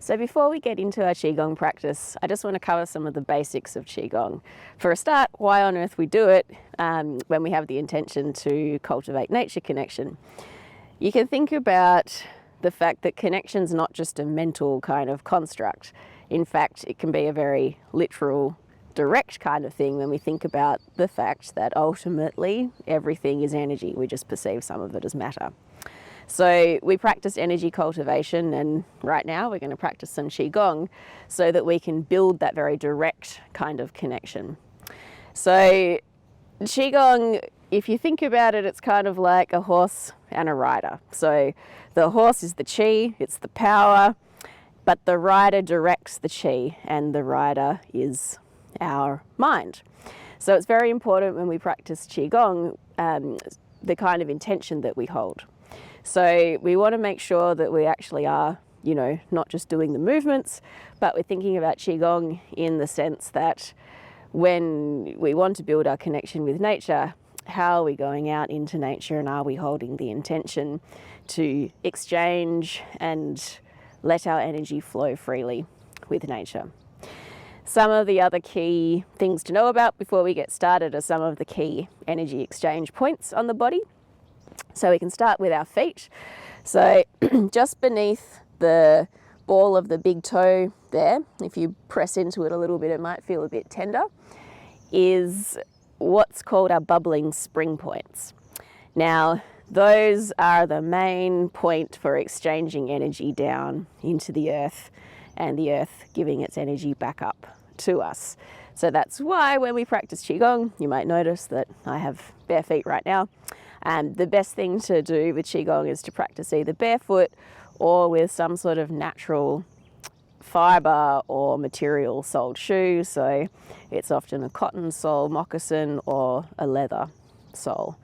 So before we get into our Qigong practice, I just want to cover some of the basics of Qigong. For a start, why on earth we do it when we have the intention to cultivate nature connection. You can think about the fact that connection's not just a mental kind of construct. In fact, it can be a very literal, direct kind of thing when we think about the fact that ultimately everything is energy. We just perceive some of it as matter. So we practice energy cultivation, and right now we're going to practice some Qigong so that we can build that very direct kind of connection. So Qigong, if you think about it, it's kind of like a horse and a rider. So the horse is the qi, it's the power, but the rider directs the qi, and the rider is our mind. So it's very important when we practice Qigong, the kind of intention that we hold. So we want to make sure that we actually are, not just doing the movements, but we're thinking about Qigong in the sense that when we want to build our connection with nature, how are we going out into nature, and are we holding the intention to exchange and let our energy flow freely with nature? Some of the other key things to know about before we get started are some of the key energy exchange points on the body. So we can start with our feet. So just beneath the ball of the big toe there, if you press into it a little bit, it might feel a bit tender, is what's called our bubbling spring points. Now, those are the main point for exchanging energy down into the earth, and the earth giving its energy back up to us. So that's why when we practice Qigong, you might notice that I have bare feet right now. The best thing to do with Qigong is to practice either barefoot or with some sort of natural fibre or material soled shoe. So it's often a cotton sole moccasin or a leather sole.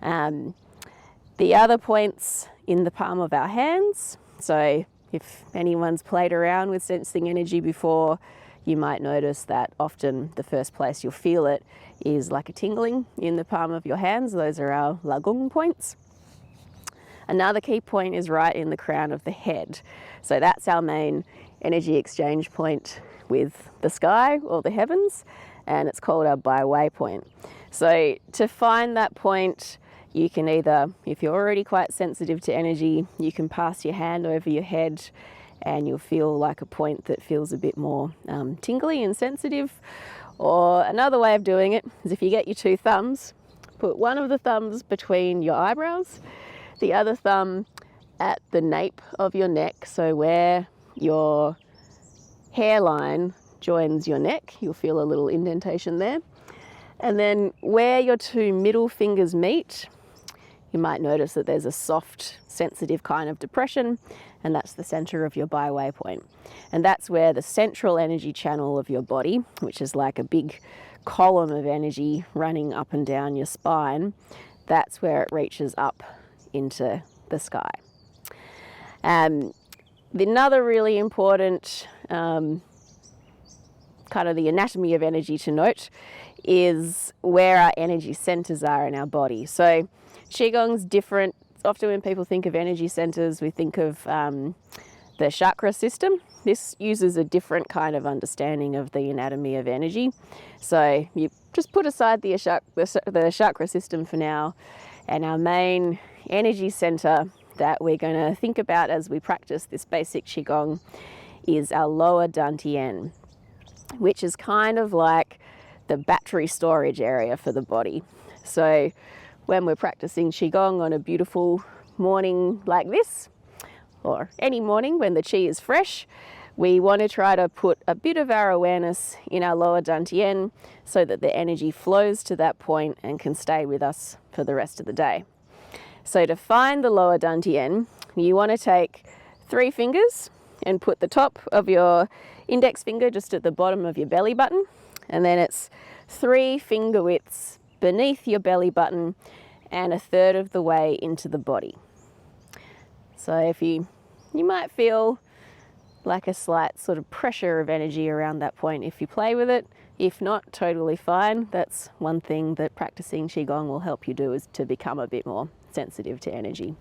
The other points in the palm of our hands. So if anyone's played around with sensing energy before, you might notice that often the first place you'll feel it is like a tingling in the palm of your hands. Those are our Gong points. Another key point is right in the crown of the head. So that's our main energy exchange point with the sky or the heavens, and it's called our by-way point. So to find that point, you can either, if you're already quite sensitive to energy, you can pass your hand over your head and you'll feel like a point that feels a bit more tingly and sensitive. Or another way of doing it is if you get your two thumbs, put one of the thumbs between your eyebrows, the other thumb at the nape of your neck, so where your hairline joins your neck, you'll feel a little indentation there. And then where your two middle fingers meet, you might notice that there's a soft, sensitive kind of depression, and that's the center of your by-way point. And that's where the central energy channel of your body, which is like a big column of energy running up and down your spine, that's where it reaches up into the sky. Another really important kind of the anatomy of energy to note is where our energy centers are in our body. So Qigong's different. Often when people think of energy centers, we think of the chakra system. This uses a different kind of understanding of the anatomy of energy. So you just put aside the chakra system for now, and our main energy center that we're going to think about as we practice this basic Qigong is our lower dantian, which is kind of like the battery storage area for the body. So when we're practicing Qigong on a beautiful morning like this, or any morning when the qi is fresh, we want to try to put a bit of our awareness in our lower dantian so that the energy flows to that point and can stay with us for the rest of the day. So to find the lower dantian, you want to take 3 fingers and put the top of your index finger just at the bottom of your belly button, and then it's 3 finger widths beneath your belly button and 1/3 of the way into the body. So if you might feel like a slight sort of pressure of energy around that point if you play with it. If not, totally fine. That's one thing that practicing Qigong will help you do, is to become a bit more sensitive to energy.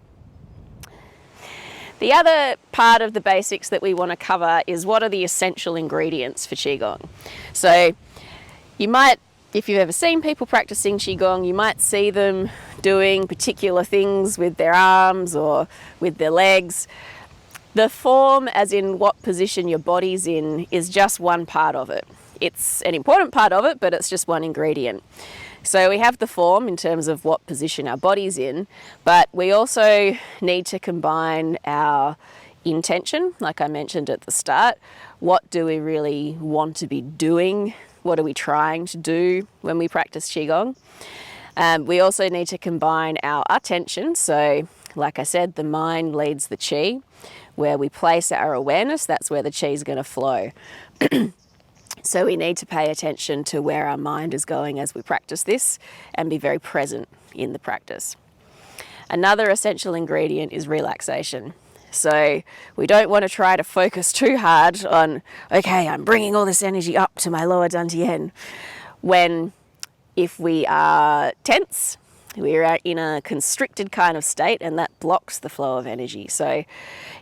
The other part of the basics that we want to cover is what are the essential ingredients for Qigong. So you might, if you've ever seen people practicing Qigong, you might see them doing particular things with their arms or with their legs. The form, as in what position your body's in, is just one part of it. It's an important part of it, but it's just one ingredient. So we have the form in terms of what position our body's in, but we also need to combine our intention, like I mentioned at the start. What do we really want to be doing? What are we trying to do when we practice Qigong? We also need to combine our attention. So, like I said, the mind leads the Qi. Where we place our awareness, that's where the Qi is going to flow. So we need to pay attention to where our mind is going as we practice this and be very present in the practice. Another essential ingredient is relaxation. So we don't want to try to focus too hard on, okay, I'm bringing all this energy up to my lower dantian, when if we are tense, we're in a constricted kind of state, and that blocks the flow of energy. So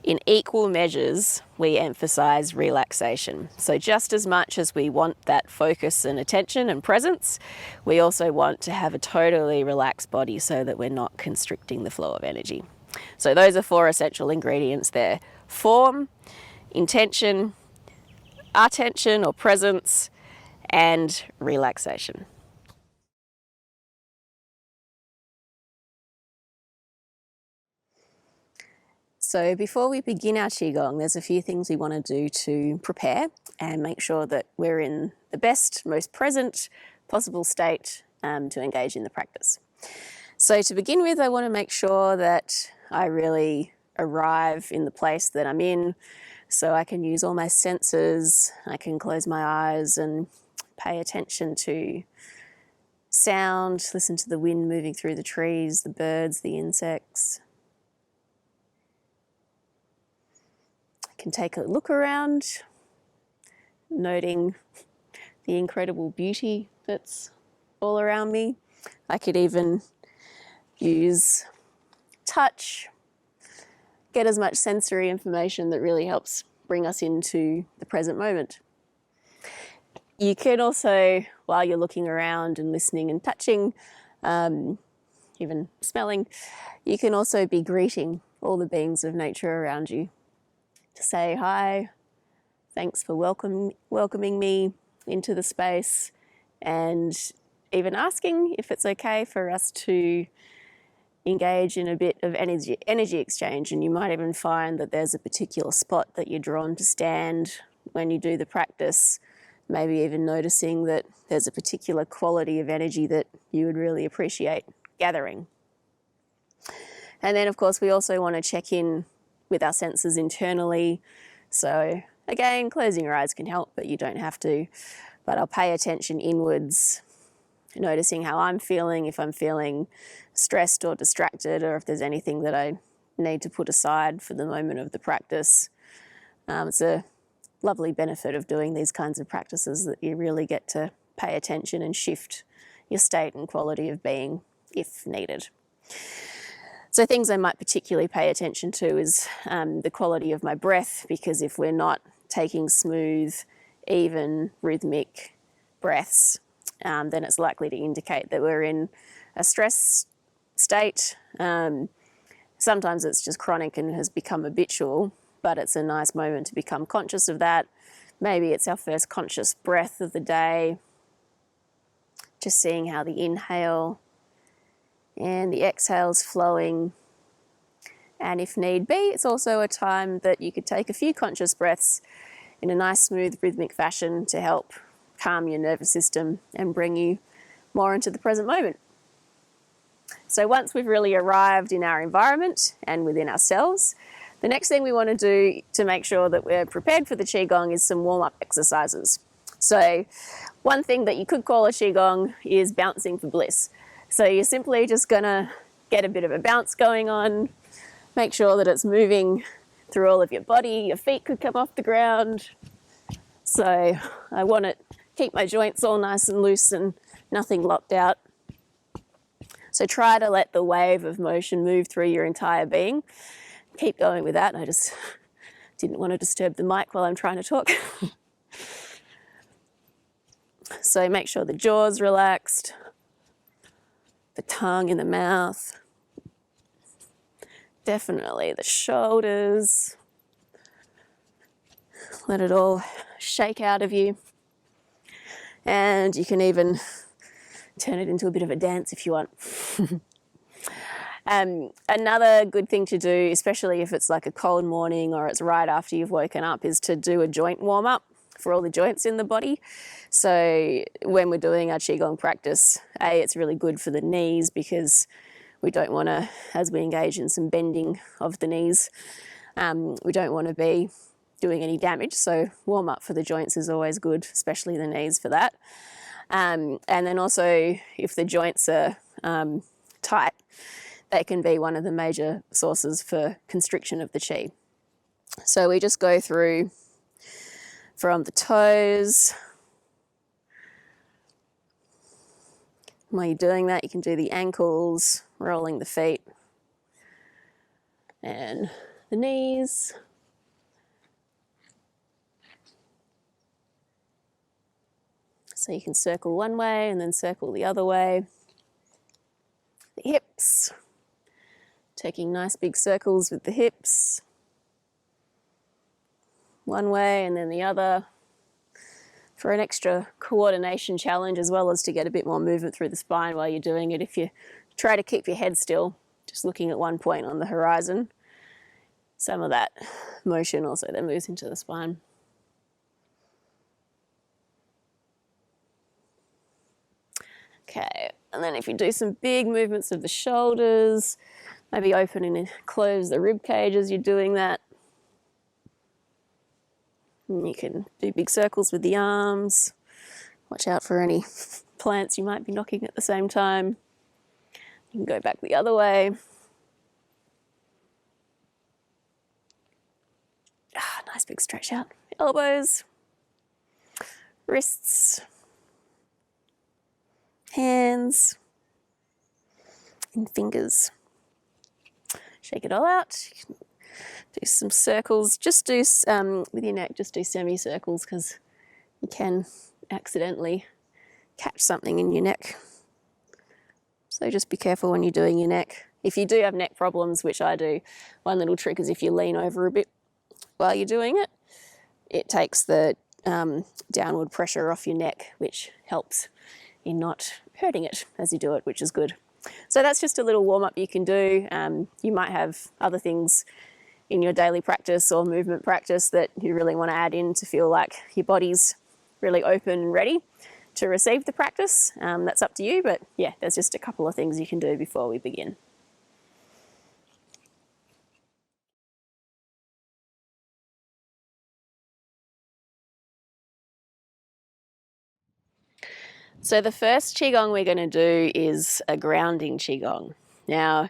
in equal measures, we emphasize relaxation. So just as much as we want that focus and attention and presence, we also want to have a totally relaxed body so that we're not constricting the flow of energy. So those are 4 essential ingredients there: form, intention, attention or presence, and relaxation. So before we begin our Qigong, there's a few things we want to do to prepare and make sure that we're in the best, most present possible state to engage in the practice. So to begin with, I want to make sure that I really arrive in the place that I'm in, so I can use all my senses. I can close my eyes and pay attention to sound, listen to the wind moving through the trees, the birds, the insects. Can take a look around, noting the incredible beauty that's all around me. I could even use touch, get as much sensory information that really helps bring us into the present moment. You can also, while you're looking around and listening and touching, even smelling, you can also be greeting all the beings of nature around you. To say hi, thanks for welcoming me into the space, and even asking if it's okay for us to engage in a bit of energy exchange. And you might even find that there's a particular spot that you're drawn to stand when you do the practice, maybe even noticing that there's a particular quality of energy that you would really appreciate gathering. And then, of course, we also want to check in with our senses internally. So again, closing your eyes can help, but you don't have to. But I'll pay attention inwards, noticing how I'm feeling, if I'm feeling stressed or distracted, or if there's anything that I need to put aside for the moment of the practice. It's a lovely benefit of doing these kinds of practices, that you really get to pay attention and shift your state and quality of being if needed. So things I might particularly pay attention to is the quality of my breath, because if we're not taking smooth, even, rhythmic breaths, then it's likely to indicate that we're in a stress state. Sometimes it's just chronic and has become habitual, but it's a nice moment to become conscious of that. Maybe it's our first conscious breath of the day. Just seeing how the inhale and the exhale's flowing. And if need be, it's also a time that you could take a few conscious breaths in a nice, smooth, rhythmic fashion to help calm your nervous system and bring you more into the present moment. So once we've really arrived in our environment and within ourselves, the next thing we want to do to make sure that we're prepared for the Qigong is some warm-up exercises. So one thing that you could call a Qigong is bouncing for bliss. So you're simply just going to get a bit of a bounce going on, make sure that it's moving through all of your body. Your feet could come off the ground. So I want to keep my joints all nice and loose and nothing locked out. So try to let the wave of motion move through your entire being. keep going with that. I just didn't want to disturb the mic while I'm trying to talk. So make sure the jaw's relaxed, the tongue in the mouth, definitely the shoulders. Let it all shake out of you. And you can even turn it into a bit of a dance if you want. Another good thing to do, especially if it's like a cold morning or it's right after you've woken up, is to do a joint warm up for all the joints in the body. So when we're doing our Qigong practice, it's really good for the knees because we don't want to, as we engage in some bending of the knees, we don't want to be doing any damage. So warm up for the joints is always good, especially the knees for that. And then also if the joints are tight, they can be one of the major sources for constriction of the qi. So we just go through from the toes. While you're doing that, you can do the ankles, rolling the feet, and the knees. So you can circle one way and then circle the other way. The hips, taking nice big circles with the hips. One way and then the other for an extra coordination challenge, as well as to get a bit more movement through the spine while you're doing it. If you try to keep your head still, just looking at one point on the horizon, some of that motion also then moves into the spine. Okay, and then if you do some big movements of the shoulders, maybe open and close the rib cage as you're doing that. And you can do big circles with the arms. Watch out for any plants you might be knocking at the same time. You can go back the other way. Nice big stretch out. Elbows, wrists, hands, and fingers. Shake it all out. You can do some circles. Just do, with your neck, just do semicircles because you can accidentally catch something in your neck. So just be careful when you're doing your neck. If you do have neck problems, which I do, one little trick is if you lean over a bit while you're doing it, it takes the downward pressure off your neck, which helps in not hurting it as you do it, which is good. So that's just a little warm-up you can do. You might have other things in your daily practice or movement practice that you really want to add in to feel like your body's really open and ready to receive the practice. That's up to you, but yeah, there's just a couple of things you can do before we begin. So the first Qigong we're going to do is a grounding Qigong. Now,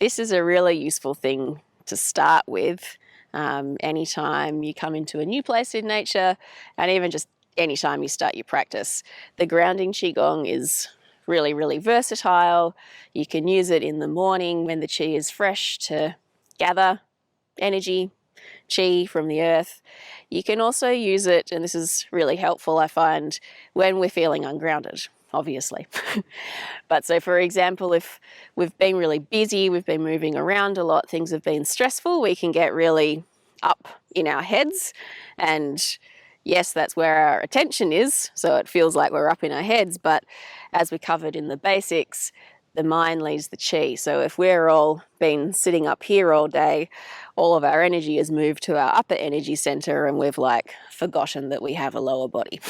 this is a really useful thing to start with anytime you come into a new place in nature, and even just anytime you start your practice. The grounding Qigong is really, really versatile. You can use it in the morning when the qi is fresh to gather energy, qi from the earth. You can also use it, and this is really helpful, I find, when we're feeling ungrounded, obviously. But so for example, if we've been really busy, we've been moving around a lot, things have been stressful, we can get really up in our heads. And yes, that's where our attention is, so it feels like we're up in our heads, but as we covered in the basics, the mind leads the qi. So if we're all been sitting up here all day, all of our energy has moved to our upper energy center and we've like forgotten that we have a lower body.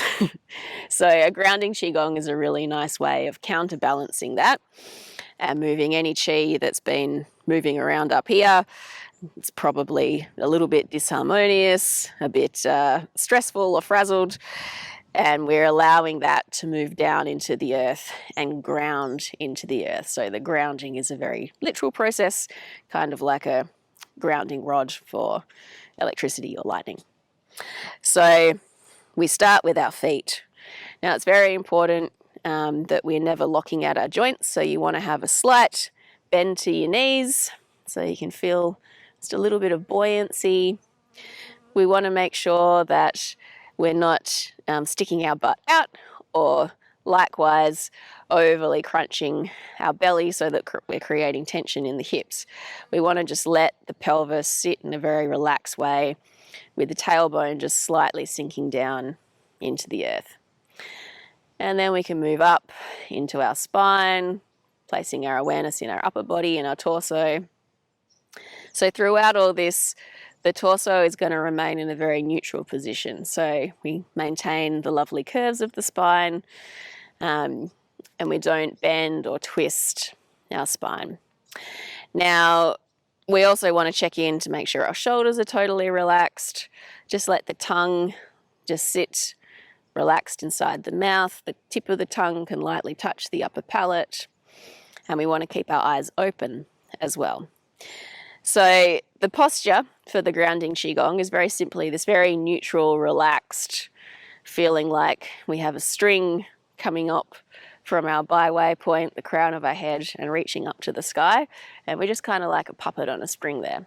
So a grounding Qigong is a really nice way of counterbalancing that and moving any qi that's been moving around up here. It's probably a little bit disharmonious, a bit stressful or frazzled, and we're allowing that to move down into the earth and ground into the earth. So the grounding is a very literal process, kind of like a grounding rod for electricity or lightning. So we start with our feet. Now it's very important that we're never locking out our joints, so you want to have a slight bend to your knees so you can feel just a little bit of buoyancy. We want to make sure that we're not sticking our butt out or likewise overly crunching our belly so that we're creating tension in the hips. We want to just let the pelvis sit in a very relaxed way with the tailbone just slightly sinking down into the earth. And then we can move up into our spine, placing our awareness in our upper body and our torso. So throughout all this, the torso is going to remain in a very neutral position. So we maintain the lovely curves of the spine, and we don't bend or twist our spine. Now, we also want to check in to make sure our shoulders are totally relaxed. Just let the tongue just sit relaxed inside the mouth. The tip of the tongue can lightly touch the upper palate, and we want to keep our eyes open as well. So the posture for the grounding Qigong is very simply this very neutral, relaxed, feeling like we have a string coming up from our byway point, the crown of our head, and reaching up to the sky. And we're just kind of like a puppet on a string there.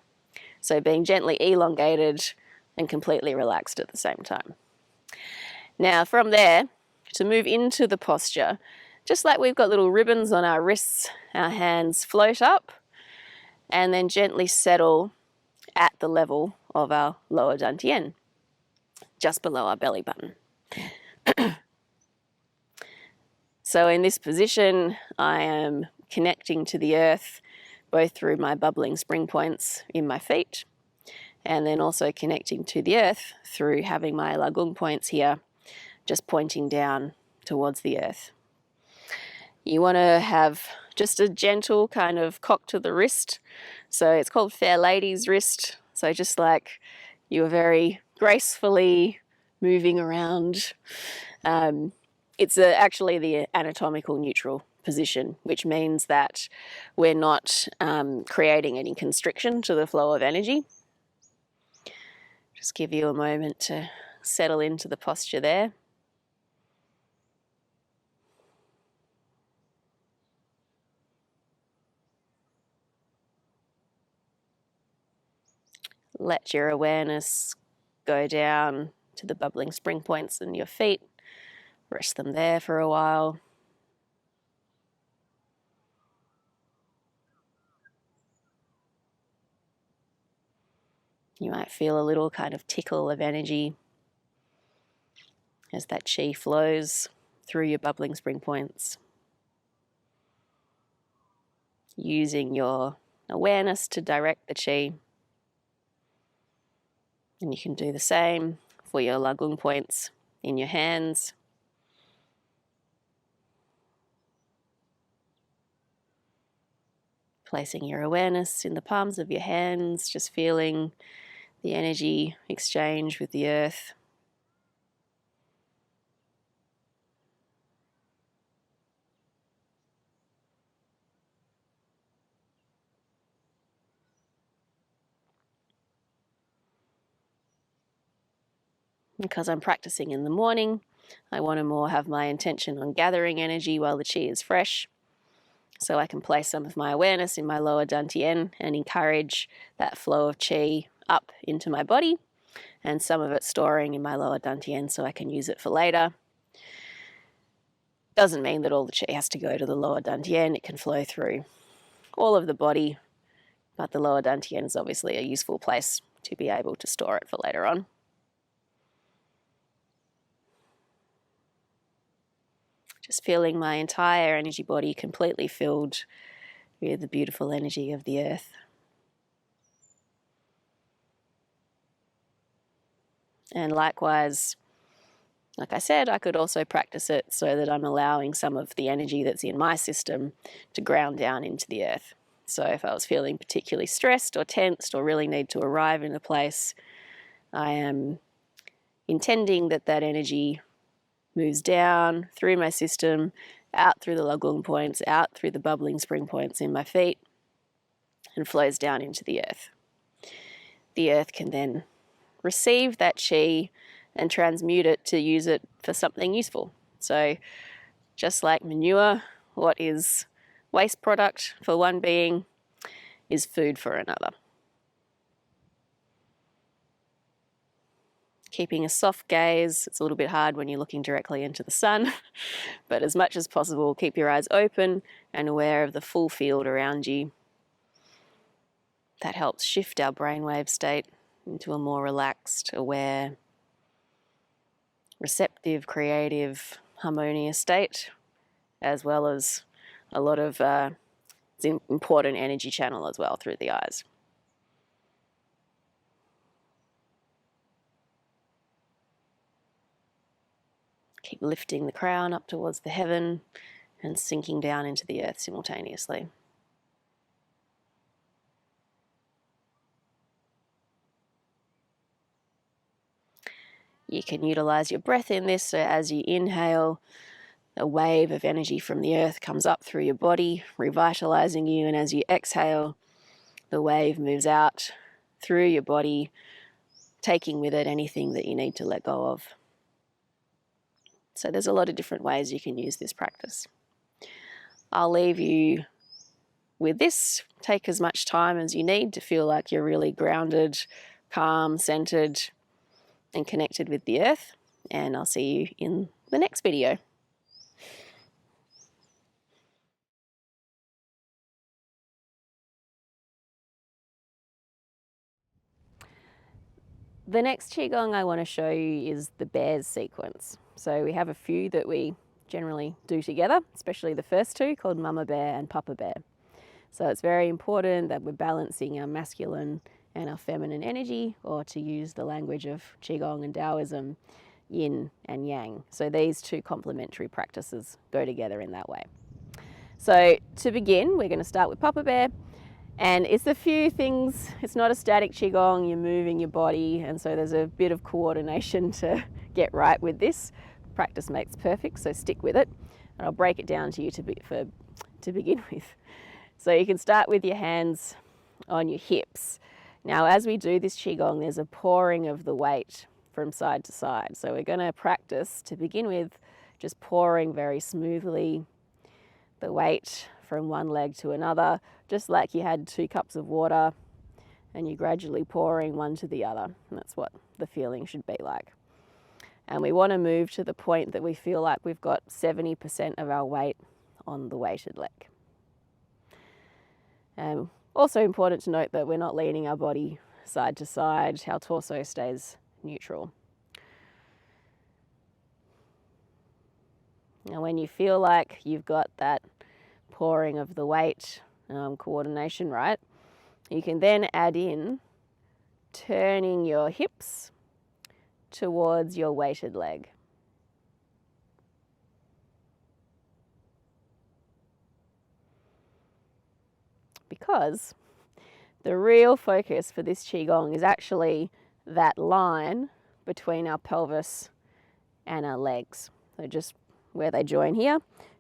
So being gently elongated and completely relaxed at the same time. Now from there, to move into the posture, just like we've got little ribbons on our wrists, our hands float up and then gently settle at the level of our lower dantian, just below our belly button. So in this position, I am connecting to the earth, both through my bubbling spring points in my feet, and then also connecting to the earth through having my lagung points here, just pointing down towards the earth. You want to have just a gentle kind of cock to the wrist. So it's called Fair Lady's wrist. So just like you are very gracefully moving around. It's actually the anatomical neutral position, which means that we're not creating any constriction to the flow of energy. Just give you a moment to settle into the posture there. Let your awareness go down to the bubbling spring points in your feet. Rest them there for a while. You might feel a little kind of tickle of energy as that chi flows through your bubbling spring points. Using your awareness to direct the chi. And you can do the same for your lagung points in your hands. Placing your awareness in the palms of your hands, just feeling the energy exchange with the earth. Because I'm practicing in the morning, I want to more have my intention on gathering energy while the chi is fresh. So I can place some of my awareness in my lower dantian and encourage that flow of chi up into my body, and some of it storing in my lower dantian so I can use it for later. Doesn't mean that all the chi has to go to the lower dantian. It can flow through all of the body, but the lower dantian is obviously a useful place to be able to store it for later on. Just feeling my entire energy body completely filled with the beautiful energy of the earth. And likewise, like I said, I could also practice it so that I'm allowing some of the energy that's in my system to ground down into the earth. So if I was feeling particularly stressed or tensed or really need to arrive in a place, I am intending that that energy moves down through my system, out through the lagung points, out through the bubbling spring points in my feet, and flows down into the earth. The earth can then receive that chi and transmute it to use it for something useful. So just like manure, what is waste product for one being is food for another. keeping a soft gaze. It's a little bit hard when you're looking directly into the sun, but as much as possible, keep your eyes open and aware of the full field around you. That helps shift our brainwave state into a more relaxed, aware, receptive, creative, harmonious state, as well as a lot of it's an important energy channel as well through the eyes. Keep lifting the crown up towards the heaven and sinking down into the earth simultaneously. You can utilize your breath in this, so as you inhale, a wave of energy from the earth comes up through your body, revitalizing you, and as you exhale, the wave moves out through your body, taking with it anything that you need to let go of. So there's a lot of different ways you can use this practice. I'll leave you with this. Take as much time as you need to feel like you're really grounded, calm, centered, and connected with the earth. And I'll see you in the next video. The next Qigong I want to show you is the bears sequence. So we have a few that we generally do together, especially the first two called Mama Bear and Papa Bear. So it's very important that we're balancing our masculine and our feminine energy, or to use the language of Qigong and Taoism, yin and yang. So these two complementary practices go together in that way. So to begin, we're going to start with Papa Bear. And it's a few things. It's not a static Qigong, you're moving your body, and so there's a bit of coordination to get right with this. Practice makes perfect, so stick with it. And I'll break it down to you to begin with. So you can start with your hands on your hips. Now, as we do this Qigong, there's a pouring of the weight from side to side. So we're going to practice, to begin with, just pouring very smoothly the weight from one leg to another, just like you had 2 cups of water and you're gradually pouring one to the other. And that's what the feeling should be like. And we want to move to the point that we feel like we've got 70% of our weight on the weighted leg. Also important to note that we're not leaning our body side to side. Our torso stays neutral. Now when you feel like you've got that pouring of the weight, coordination right, you can then add in turning your hips towards your weighted leg. Because the real focus for this Qigong is actually that line between our pelvis and our legs. So just where they join here,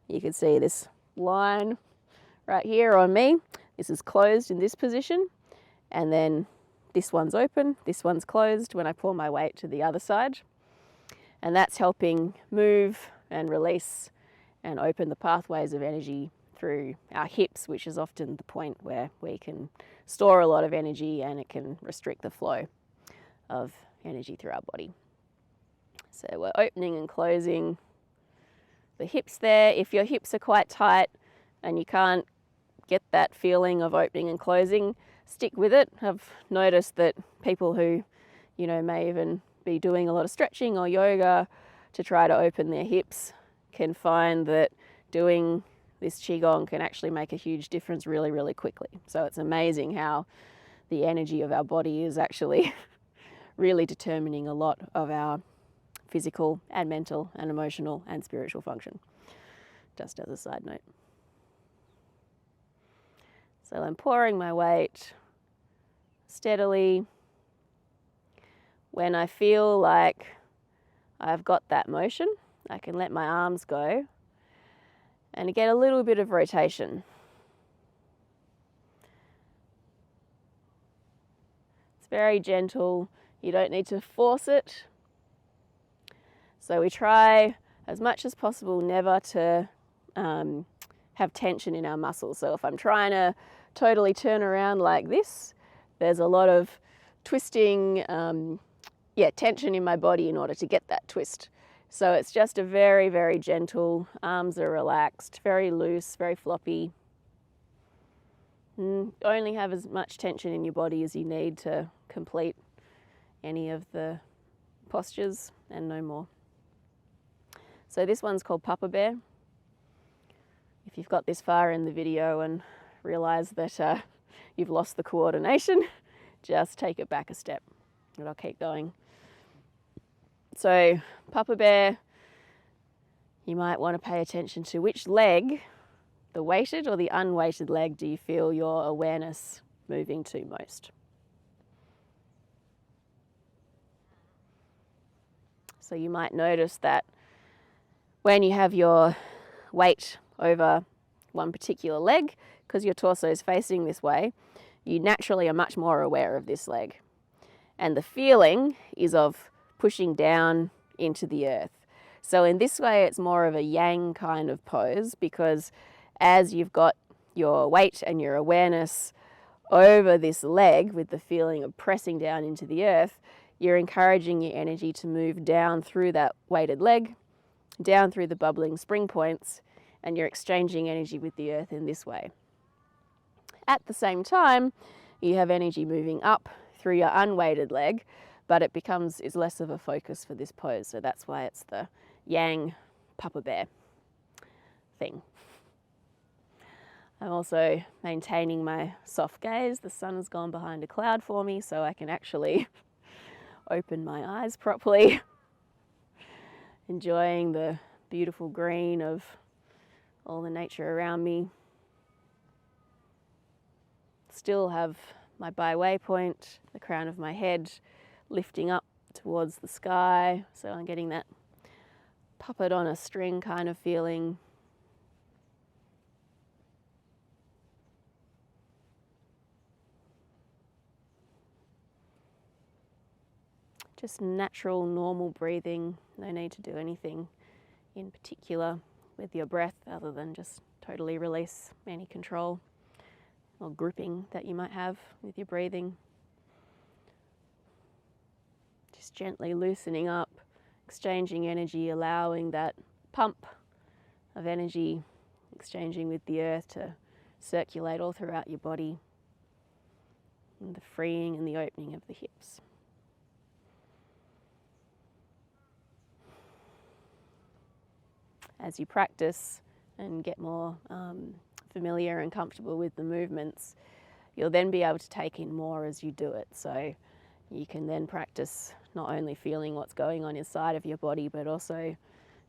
you can see this line right here on me. This is closed in this position, and then this one's open, this one's closed when I pour my weight to the other side. And that's helping move and release and open the pathways of energy through our hips, which is often the point where we can store a lot of energy and it can restrict the flow of energy through our body. So we're opening and closing the hips there. If your hips are quite tight and you can't get that feeling of opening and closing, stick with it. I've noticed that people who, may even be doing a lot of stretching or yoga to try to open their hips can find that doing this Qigong can actually make a huge difference really, really quickly. So it's amazing how the energy of our body is actually really determining a lot of our physical and mental and emotional and spiritual function, just as a side note. So I'm pouring my weight steadily. When I feel like I've got that motion, I can let my arms go and get a little bit of rotation. It's very gentle. You don't need to force it. So we try as much as possible never to have tension in our muscles. So if I'm trying to totally turn around like this, there's a lot of twisting tension in my body in order to get that twist. So it's just a very, very gentle, arms are relaxed, very loose, very floppy. Only have as much tension in your body as you need to complete any of the postures and no more. So this one's called Papa Bear. If you've got this far in the video and realise that you've lost the coordination, just take it back a step and I'll keep going. So Papa Bear, you might want to pay attention to which leg, the weighted or the unweighted leg, do you feel your awareness moving to most? So you might notice that when you have your weight over one particular leg, because your torso is facing this way, you naturally are much more aware of this leg. And the feeling is of pushing down into the earth. So in this way, it's more of a yang kind of pose, because as you've got your weight and your awareness over this leg with the feeling of pressing down into the earth, you're encouraging your energy to move down through that weighted leg, down through the bubbling spring points, and you're exchanging energy with the earth in this way. At the same time, you have energy moving up through your unweighted leg, but it's less of a focus for this pose. So that's why it's the yang Papa Bear thing. I'm also maintaining my soft gaze. The sun has gone behind a cloud for me, so I can actually open my eyes properly, enjoying the beautiful green of all the nature around me. Still have my by-way point, the crown of my head, lifting up towards the sky. So I'm getting that puppet on a string kind of feeling. Just natural, normal breathing. No need to do anything in particular with your breath other than just totally release any control or gripping that you might have with your breathing. Just gently loosening up, exchanging energy, allowing that pump of energy exchanging with the earth to circulate all throughout your body, and the freeing and the opening of the hips. As you practice and get more familiar and comfortable with the movements, you'll then be able to take in more as you do it. So you can then practice not only feeling what's going on inside of your body, but also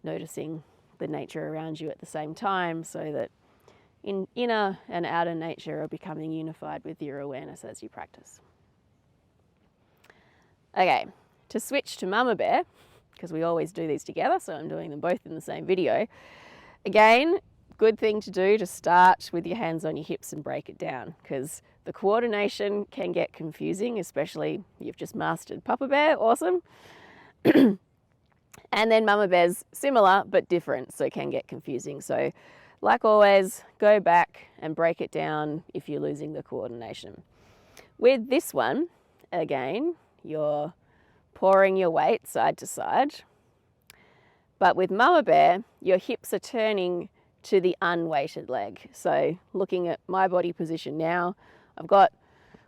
noticing the nature around you at the same time, so that inner and outer nature are becoming unified with your awareness as you practice. Okay, to switch to Mama Bear, because we always do these together, so I'm doing them both in the same video. Again, good thing to do to start with your hands on your hips and break it down, because the coordination can get confusing, especially you've just mastered Papa Bear, awesome. And then Mama Bear's similar but different, so it can get confusing. So like always, go back and break it down if you're losing the coordination. With this one, again, you're pouring your weight side to side. But with Mama Bear, your hips are turning to the unweighted leg. So looking at my body position now, I've got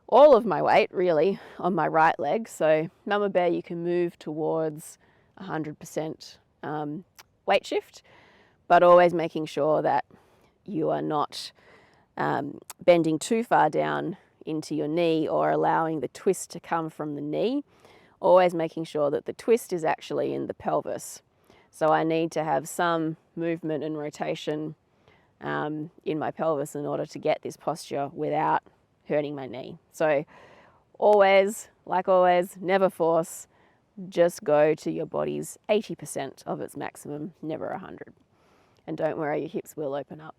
all of my weight really on my right leg. So Mama Bear, you can move towards 100% weight shift, but always making sure that you are not bending too far down into your knee or allowing the twist to come from the knee. Always making sure that the twist is actually in the pelvis. So I need to have some movement and rotation in my pelvis in order to get this posture without hurting my knee. So always, like always, never force, just go to your body's 80% of its maximum, never 100. And don't worry, your hips will open up.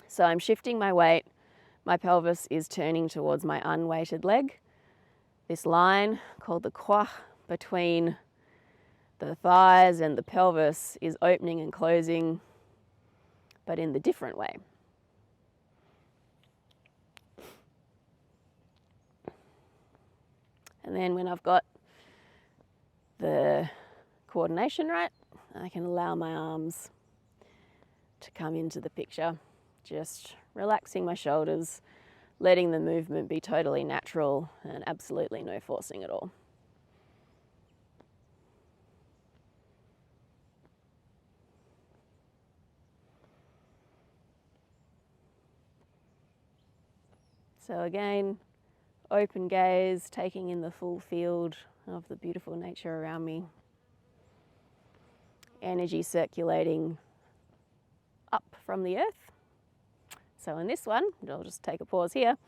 So I'm shifting my weight. My pelvis is turning towards my unweighted leg. This line called the quois between the thighs and the pelvis is opening and closing, but in the different way. And then when I've got the coordination right, I can allow my arms to come into the picture, just relaxing my shoulders, letting the movement be totally natural and absolutely no forcing at all. So again, open gaze, taking in the full field of the beautiful nature around me. Energy circulating up from the earth. So in this one, I'll just take a pause here.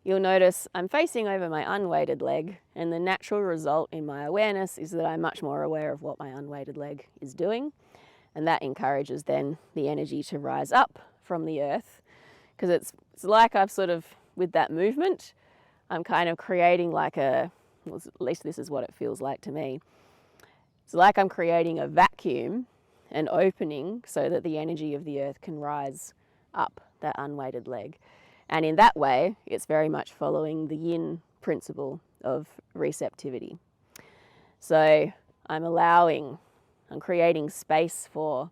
You'll notice I'm facing over my unweighted leg, and the natural result in my awareness is that I'm much more aware of what my unweighted leg is doing, and that encourages then the energy to rise up from the earth, because it's like I've sort of, with that movement, I'm kind of creating like a, well, at least this is what it feels like to me. It's like I'm creating a vacuum and opening so that the energy of the earth can rise up that unweighted leg. And in that way, it's very much following the yin principle of receptivity. So I'm creating space for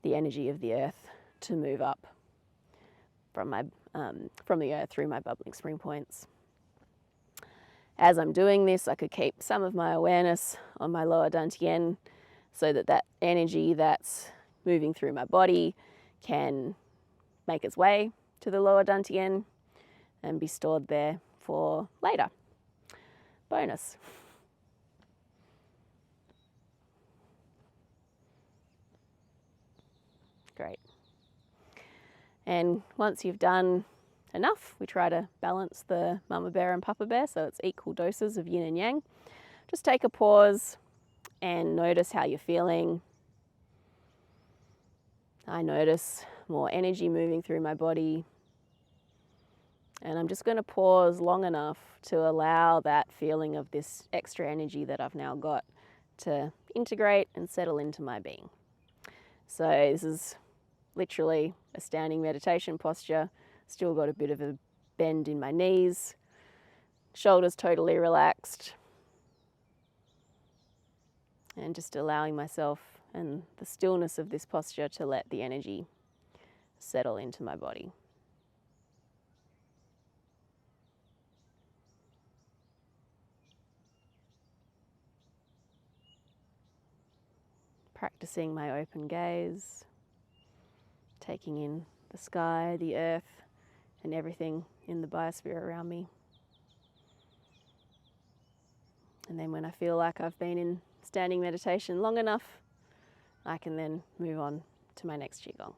the energy of the earth to move up from the earth through my bubbling spring points. As I'm doing this, I could keep some of my awareness on my lower dantian so that that energy that's moving through my body can make its way to the lower dantian and be stored there for later. Bonus. Great. And once you've done enough, we try to balance the mama bear and papa bear so it's equal doses of yin and yang. Just take a pause and notice how you're feeling. I notice more energy moving through my body. And I'm just going to pause long enough to allow that feeling of this extra energy that I've now got to integrate and settle into my being. So this is literally a standing meditation posture. Still got a bit of a bend in my knees. Shoulders totally relaxed. And just allowing myself and the stillness of this posture to let the energy settle into my body. Practicing my open gaze, taking in the sky, the earth, and everything in the biosphere around me. And then when I feel like I've been in standing meditation long enough, I can then move on to my next Qigong.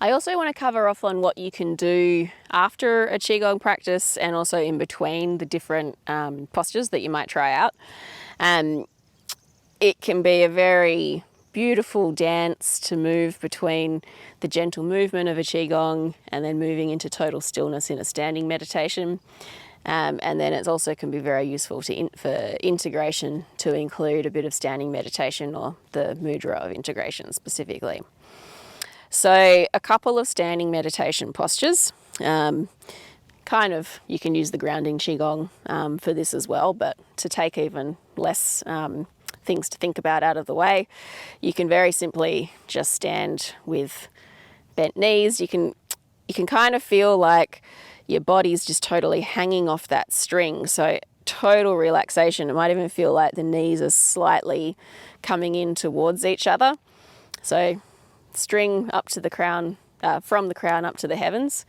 I also want to cover off on what you can do after a Qigong practice and also in between the different postures that you might try out. It can be a very beautiful dance to move between the gentle movement of a Qigong and then moving into total stillness in a standing meditation. And then it also can be very useful for integration to include a bit of standing meditation or the mudra of integration specifically. So a couple of standing meditation postures. You can use the grounding Qigong for this as well, but to take even less things to think about out of the way, you can very simply just stand with bent knees. You can kind of feel like your body's just totally hanging off that string. So total relaxation. It might even feel like the knees are slightly coming in towards each other. So string up to the crown, from the crown up to the heavens,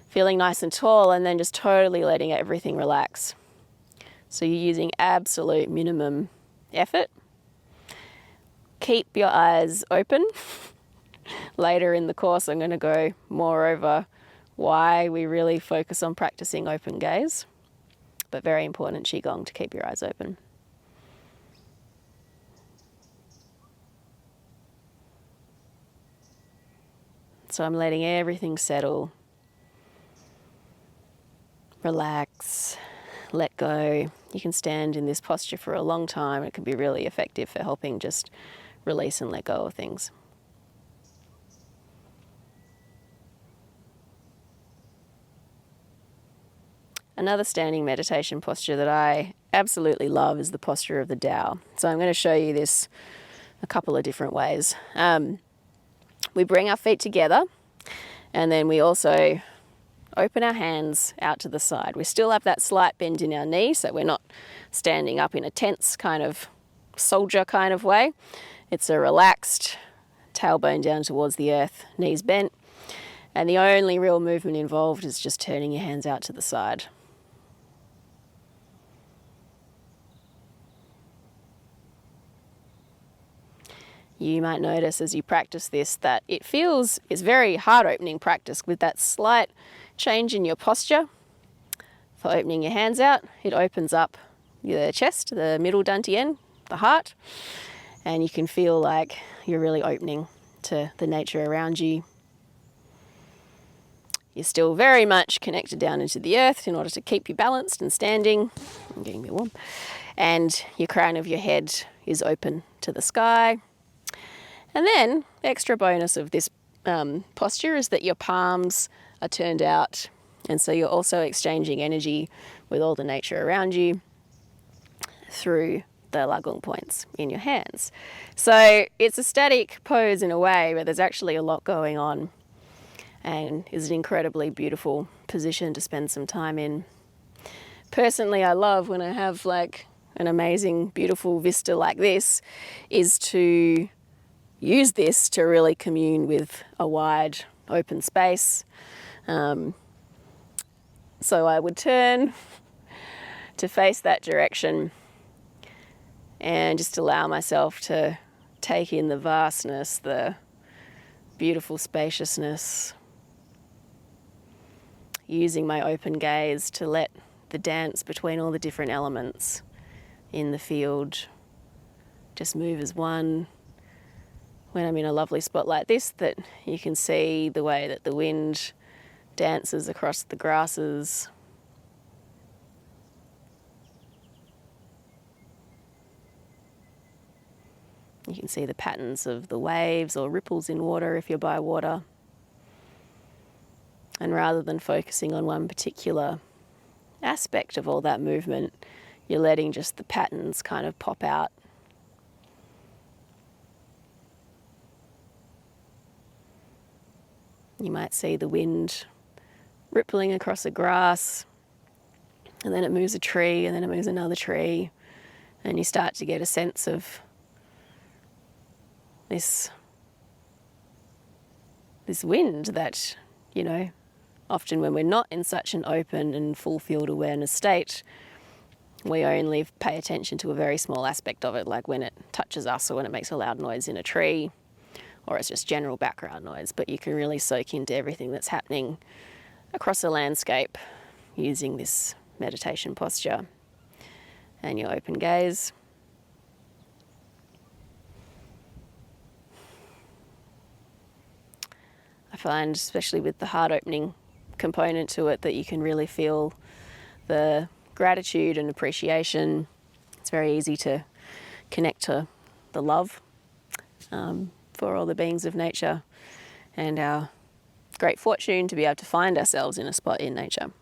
feeling nice and tall, and then just totally letting everything relax. So you're using absolute minimum effort. Keep your eyes open. Later in the course, I'm going to go more over why we really focus on practicing open gaze, but very important Qigong to keep your eyes open. So I'm letting everything settle, relax, let go. You can stand in this posture for a long time. It can be really effective for helping just release and let go of things. Another standing meditation posture that I absolutely love is the posture of the Tao. So I'm going to show you this a couple of different ways. We bring our feet together, and then we also open our hands out to the side. We still have that slight bend in our knee, so we're not standing up in a tense kind of soldier kind of way. It's a relaxed tailbone down towards the earth, knees bent, and the only real movement involved is just turning your hands out to the side. You might notice as you practice this that it's very heart-opening practice with that slight change in your posture. For opening your hands out, it opens up the chest, the middle dantian, the heart, and you can feel like you're really opening to the nature around you. You're still very much connected down into the earth in order to keep you balanced and standing. I'm getting a bit warm. And your crown of your head is open to the sky. And then, the extra bonus of this posture is that your palms are turned out, and so you're also exchanging energy with all the nature around you through the lagong points in your hands. So it's a static pose in a way, but there's actually a lot going on, and is an incredibly beautiful position to spend some time in. Personally, I love when I have like an amazing, beautiful vista like this, is to use this to really commune with a wide open space. So I would turn to face that direction and just allow myself to take in the vastness, the beautiful spaciousness, using my open gaze to let the dance between all the different elements in the field just move as one. When I'm in a lovely spot like this, that you can see the way that the wind dances across the grasses. You can see the patterns of the waves or ripples in water if you're by water. And rather than focusing on one particular aspect of all that movement, you're letting just the patterns kind of pop out. You might see the wind rippling across the grass, and then it moves a tree, and then it moves another tree, and you start to get a sense of this wind that, often when we're not in such an open and full field awareness state, we only pay attention to a very small aspect of it, like when it touches us or when it makes a loud noise in a tree, or it's just general background noise, but you can really soak into everything that's happening across a landscape using this meditation posture and your open gaze. I find, especially with the heart-opening component to it, that you can really feel the gratitude and appreciation. It's very easy to connect to the love for all the beings of nature, and our great fortune to be able to find ourselves in a spot in nature.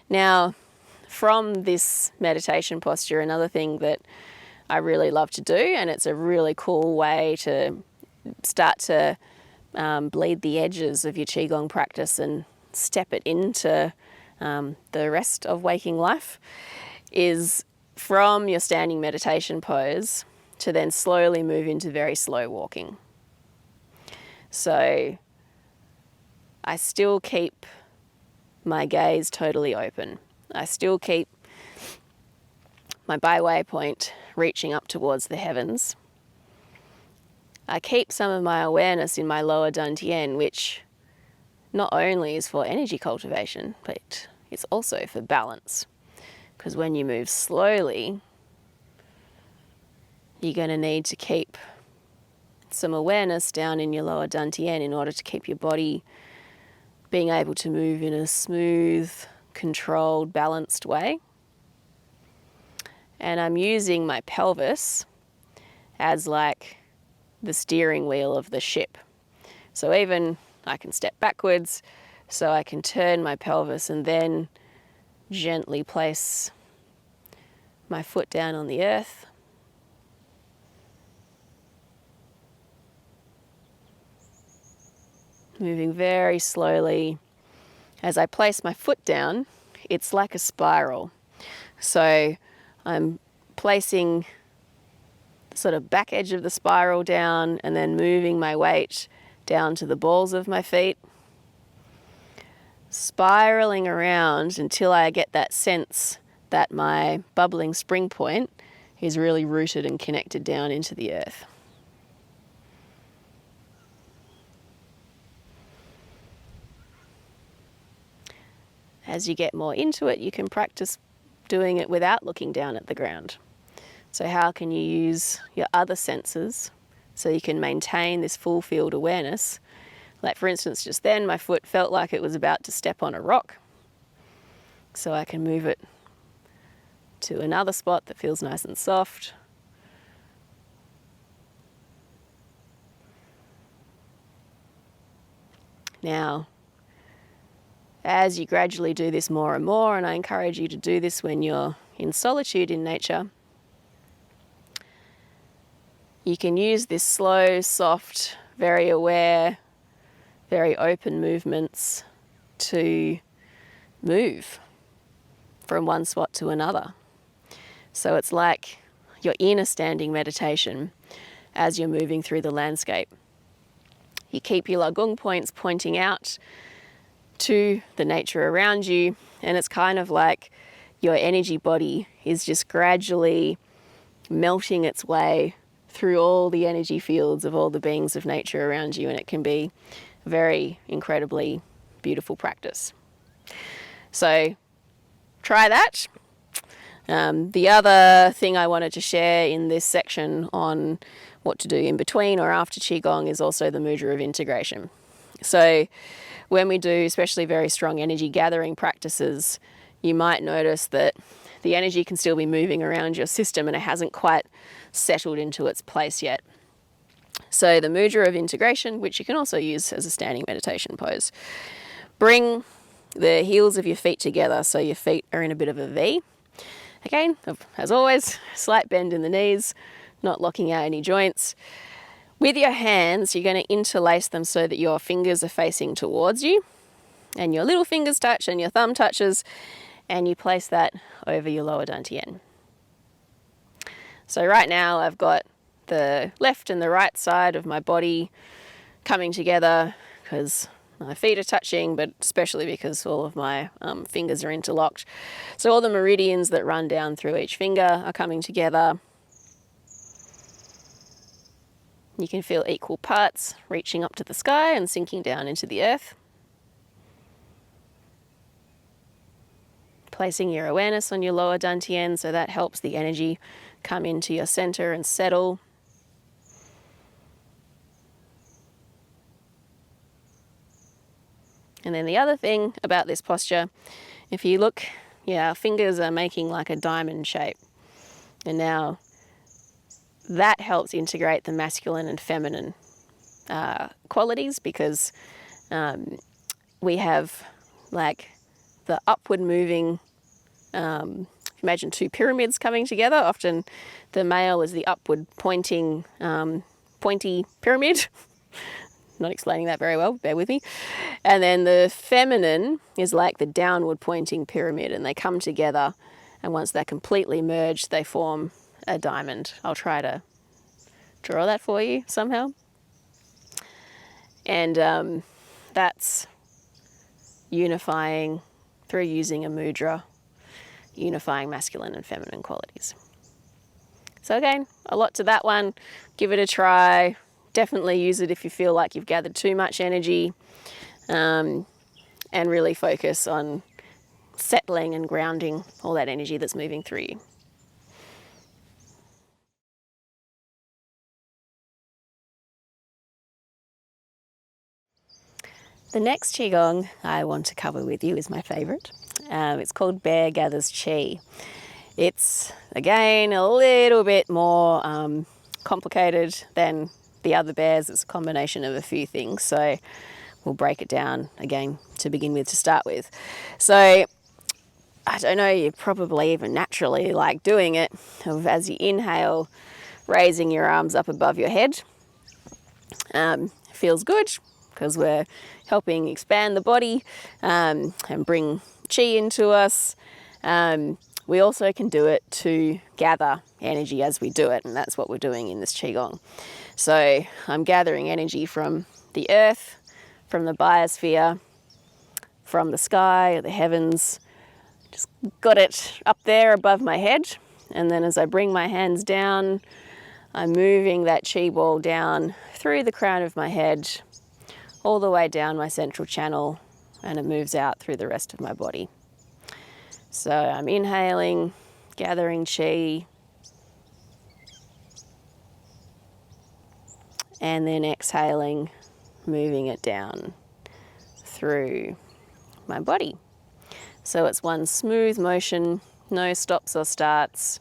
Now, from this meditation posture, another thing that I really love to do, and it's a really cool way to start to bleed the edges of your Qigong practice and step it into the rest of waking life, is from your standing meditation pose to then slowly move into very slow walking. So I still keep my gaze totally open. I still keep my byway point reaching up towards the heavens. I keep some of my awareness in my lower dantian, which not only is for energy cultivation, but it's also for balance. Because when you move slowly, you're going to need to keep some awareness down in your lower dantian in order to keep your body being able to move in a smooth, controlled, balanced way. And I'm using my pelvis as like the steering wheel of the ship. So even I can step backwards, so I can turn my pelvis and then gently place my foot down on the earth. Moving very slowly. As I place my foot down, it's like a spiral. So I'm placing the sort of back edge of the spiral down and then moving my weight down to the balls of my feet, spiraling around until I get that sense that my bubbling spring point is really rooted and connected down into the earth. As you get more into it, you can practice doing it without looking down at the ground. So how can you use your other senses so you can maintain this full field awareness? Like for instance, just then my foot felt like it was about to step on a rock. So I can move it to another spot that feels nice and soft. Now, as you gradually do this more and more, and I encourage you to do this when you're in solitude in nature, you can use this slow, soft, very aware, very open movements to move from one spot to another. So it's like you're in a standing meditation as you're moving through the landscape. You keep your Gong points pointing out to the nature around you, and it's kind of like your energy body is just gradually melting its way through all the energy fields of all the beings of nature around you, and it can be a very incredibly beautiful practice. So try that. The other thing I wanted to share in this section on what to do in between or after Qigong is also the mudra of integration. So when we do especially very strong energy gathering practices, you might notice that the energy can still be moving around your system and it hasn't quite settled into its place yet. So the mudra of integration, which you can also use as a standing meditation pose, bring the heels of your feet together so your feet are in a bit of a V. Again, as always, slight bend in the knees, not locking out any joints. With your hands, you're going to interlace them so that your fingers are facing towards you and your little fingers touch and your thumb touches, and you place that over your lower dantian. So right now I've got the left and the right side of my body coming together because my feet are touching, but especially because all of my fingers are interlocked. So all the meridians that run down through each finger are coming together. You can feel equal parts reaching up to the sky and sinking down into the earth. Placing your awareness on your lower dantian, so that helps the energy come into your center and settle. And then the other thing about this posture, if you look, our fingers are making like a diamond shape. And now that helps integrate the masculine and feminine qualities, because we have like the upward moving, imagine two pyramids coming together. Often the male is the upward pointing, pointy pyramid. Not explaining that very well, bear with me. And then the feminine is like the downward pointing pyramid, and they come together, and once they're completely merged, they form a diamond. I'll try to draw that for you somehow. And that's unifying through using a mudra, unifying masculine and feminine qualities. So again, a lot to that one. Give it a try. Definitely use it if you feel like you've gathered too much energy, and really focus on settling and grounding all that energy that's moving through you. The next Qigong I want to cover with you is my favourite. It's called Bear Gathers Qi. It's, again, a little bit more complicated than the other bears. It's a combination of a few things, so we'll break it down again to begin with, to start with. So I don't know, you probably even naturally like doing it, of as you inhale, raising your arms up above your head. Feels good because we're helping expand the body and bring chi into us. We also can do it to gather energy as we do it, and that's what we're doing in this Qigong. So I'm gathering energy from the earth, from the biosphere, from the sky, the heavens. Just got it up there above my head, and then as I bring my hands down, I'm moving that chi ball down through the crown of my head, all the way down my central channel, and it moves out through the rest of my body. So I'm inhaling, gathering chi, and then exhaling, moving it down through my body. So it's one smooth motion, no stops or starts.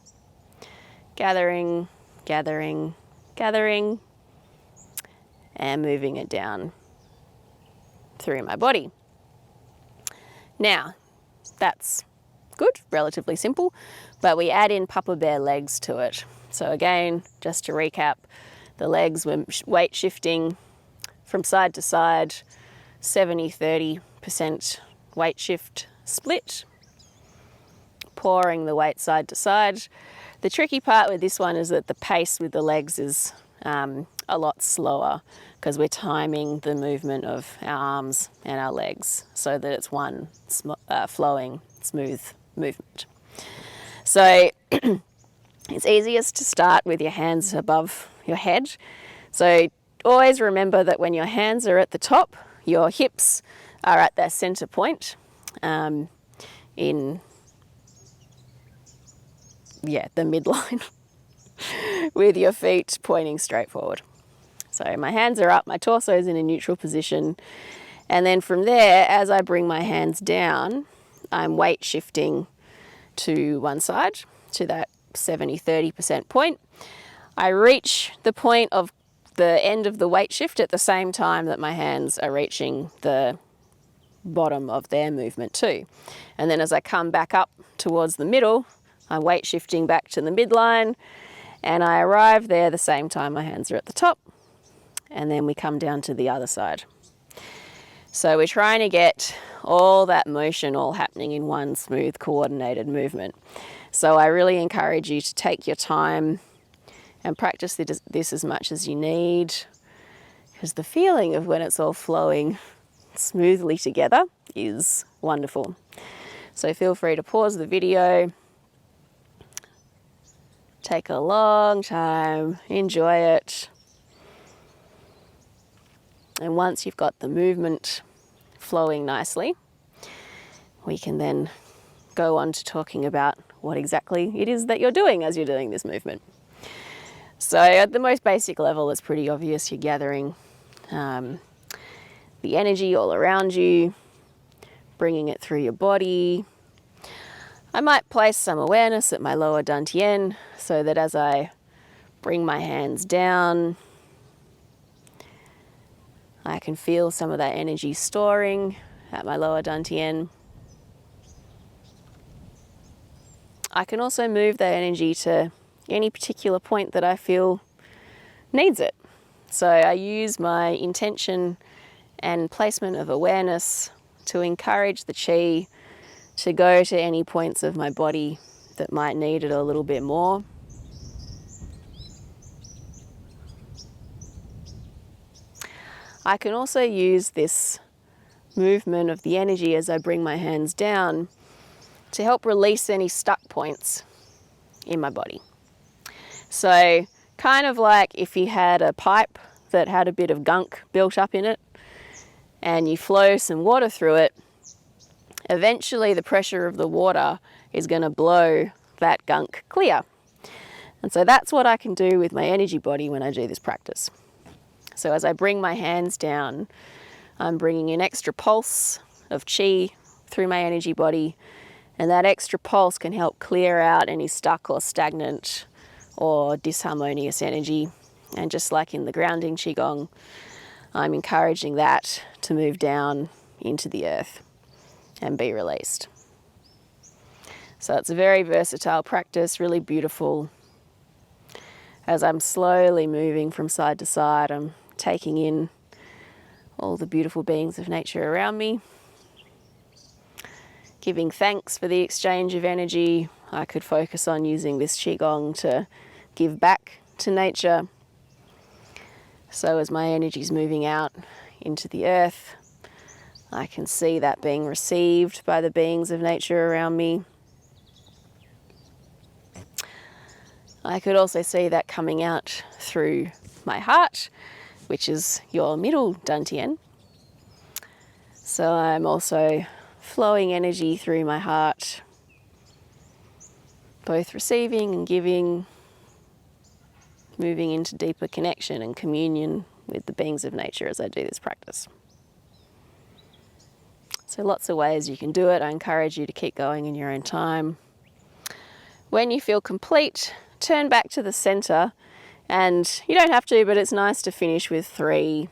Gathering, gathering, gathering, and moving it down through my body. Now, that's good, relatively simple, but we add in Papa Bear legs to it. So again, just to recap, the legs we're weight shifting from side to side, 70-30% weight shift split, pouring the weight side to side. The tricky part with this one is that the pace with the legs is a lot slower because we're timing the movement of our arms and our legs so that it's one flowing, smooth movement. So it's easiest to start with your hands above your head. So always remember that when your hands are at the top, your hips are at their center point in the midline with your feet pointing straight forward. So my hands are up, my torso is in a neutral position, and then from there, as I bring my hands down, I'm weight shifting to one side, to that 70-30% point. I reach the point of the end of the weight shift at the same time that my hands are reaching the bottom of their movement too. And then as I come back up towards the middle, I'm weight shifting back to the midline, and I arrive there the same time my hands are at the top, and then we come down to the other side. So we're trying to get all that motion all happening in one smooth, coordinated movement. So I really encourage you to take your time and practice this as much as you need, because the feeling of when it's all flowing smoothly together is wonderful. So feel free to pause the video, take a long time, enjoy it. And once you've got the movement flowing nicely, we can then go on to talking about what exactly it is that you're doing as you're doing this movement. So at the most basic level, it's pretty obvious you're gathering the energy all around you, bringing it through your body. I might place some awareness at my lower dantian so that as I bring my hands down, I can feel some of that energy storing at my lower dantian. I can also move that energy to any particular point that I feel needs it. So I use my intention and placement of awareness to encourage the chi to go to any points of my body that might need it a little bit more. I can also use this movement of the energy as I bring my hands down to help release any stuck points in my body. So kind of like if you had a pipe that had a bit of gunk built up in it and you flow some water through it, eventually the pressure of the water is going to blow that gunk clear. And so that's what I can do with my energy body when I do this practice. So as I bring my hands down, I'm bringing an extra pulse of chi through my energy body, and that extra pulse can help clear out any stuck or stagnant or disharmonious energy. And just like in the grounding Qigong, I'm encouraging that to move down into the earth and be released. So it's a very versatile practice, really beautiful. As I'm slowly moving from side to side, I'm taking in all the beautiful beings of nature around me, giving thanks for the exchange of energy. I could focus on using this Qigong to give back to nature. So as my energy is moving out into the earth, I can see that being received by the beings of nature around me. I could also see that coming out through my heart, which is your middle dantian. So I'm also flowing energy through my heart, both receiving and giving, moving into deeper connection and communion with the beings of nature as I do this practice. So lots of ways you can do it. I encourage you to keep going in your own time. When you feel complete, turn back to the center, and you don't have to, but it's nice to finish with 3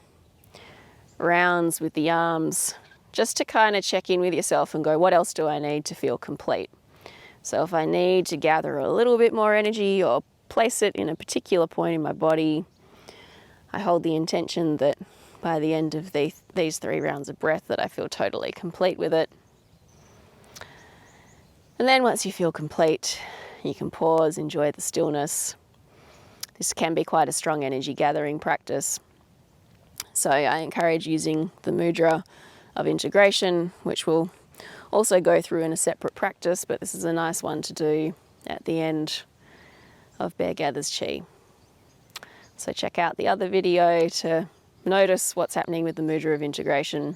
rounds with the arms, just to kind of check in with yourself and go, what else do I need to feel complete? So if I need to gather a little bit more energy or place it in a particular point in my body, I hold the intention that by the end of these 3 rounds of breath that I feel totally complete with it. And then once you feel complete, you can pause, enjoy the stillness. This can be quite a strong energy gathering practice. So I encourage using the mudra of integration, which we'll also go through in a separate practice, but this is a nice one to do at the end of Bear Gathers Chi. So check out the other video to notice what's happening with the mudra of integration.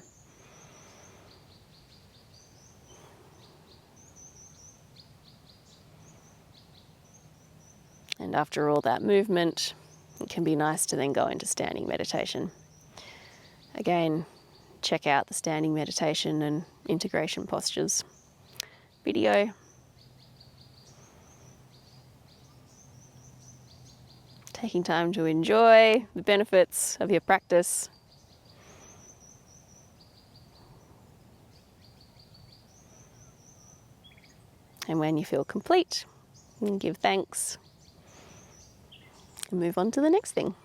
And after all that movement, it can be nice to then go into standing meditation. Again, check out the standing meditation and integration postures video. Taking time to enjoy the benefits of your practice. And when you feel complete, you can give thanks and move on to the next thing.